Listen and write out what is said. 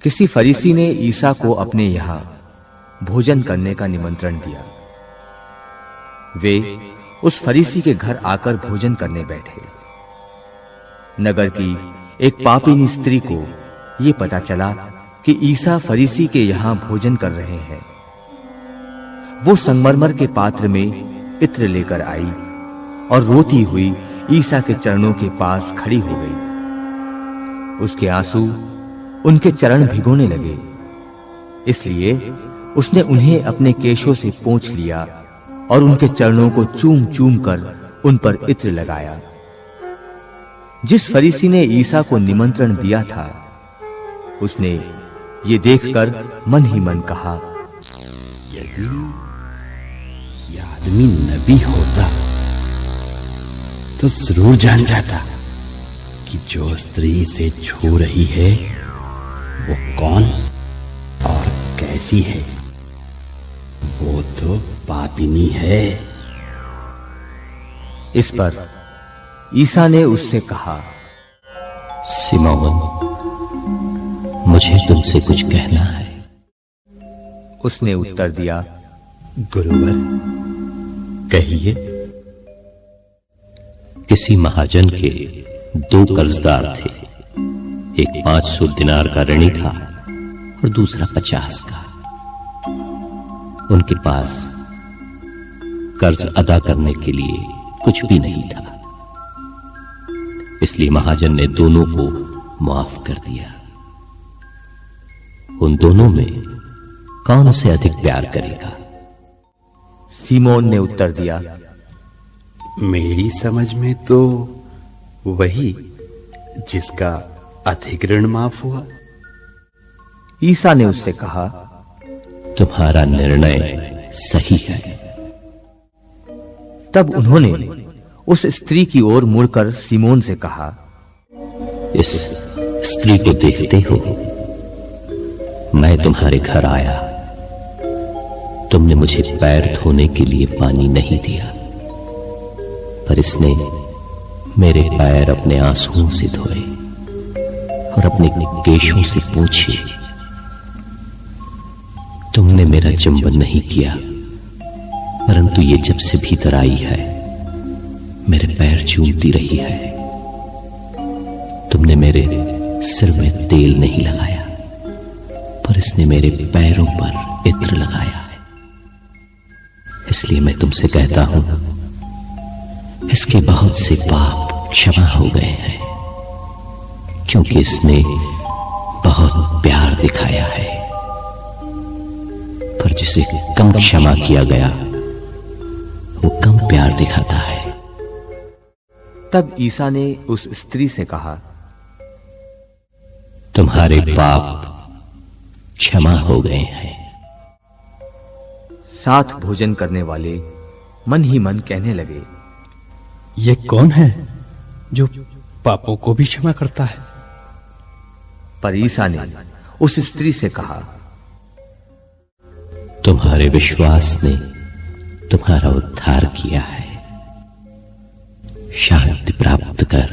किसी फरीसी ने ईसा को अपने यहां भोजन करने का निमंत्रण दिया। वे उस फरीसी के घर आकर भोजन करने बैठे। नगर की एक पापिनी स्त्री को यह पता चला कि ईसा फरीसी के यहां भोजन कर रहे हैं। वो संगमरमर के पात्र में इत्र लेकर आई और रोती हुई ईसा के चरणों के पास खड़ी हो गई। उसके आंसू उनके चरण भिगोने लगे, इसलिए उसने उन्हें अपने केशों से पोंछ लिया और उनके चरणों को चूम-चूम कर उन पर इत्र लगाया। जिस फरीसी ने ईसा को निमंत्रण दिया था, उसने ये देखकर मन ही मन कहा, यदि ये आदमी नबी होता तो जरूर जान जाता कि जो स्त्री इसे छू रही है वो कौन और कैसी है। वो तो पापिनी है। इस पर ईसा ने उससे कहा, सिमोन, मुझे तुमसे कुछ कहना है। उसने उत्तर दिया, गुरुवर, कहिए। किसी महाजन के 2 कर्जदार थे। एक 500 दिनार का ऋणी था और दूसरा 50 का। उनके पास कर्ज अदा करने के लिए कुछ भी नहीं था, इसलिए महाजन ने दोनों को माफ कर दिया। उन दोनों में कौन उसे अधिक प्यार करेगा? सीमोन ने उत्तर दिया, मेरी समझ में तो वही जिसका अधिक ऋण माफ हुआ। ईसा ने उससे कहा, तुम्हारा निर्णय सही है। तब उन्होंने उस स्त्री की ओर मुड़कर सीमोन से कहा, इस स्त्री को देखते हो? मैं तुम्हारे घर आया, तुमने मुझे पैर धोने के लिए पानी नहीं दिया, पर इसने मेरे पैर अपने आंसुओं से धोए और अपने केशों से पोंछे। तुमने मेरा चुंबन नहीं किया, परंतु ये जब से भीतर आई है मेरे पैर चूमती रही है। तुमने मेरे सिर में तेल नहीं लगाया, पर इसने मेरे पैरों पर इत्र लगाया है। इसलिए मैं तुमसे कहता हूं, इसके बहुत से पाप क्षमा हो गए हैं, क्योंकि इसने बहुत प्यार दिखाया है। पर जिसे कम क्षमा किया गया वो कम प्यार दिखाता है। तब ईसा ने उस स्त्री से कहा, तुम्हारे पाप क्षमा हो गए हैं। साथ भोजन करने वाले मन ही मन कहने लगे, ये कौन है जो पापों को भी क्षमा करता है? पर ईसा ने उस स्त्री से कहा, तुम्हारे विश्वास ने तुम्हारा उद्धार किया है। शांति प्राप्त कर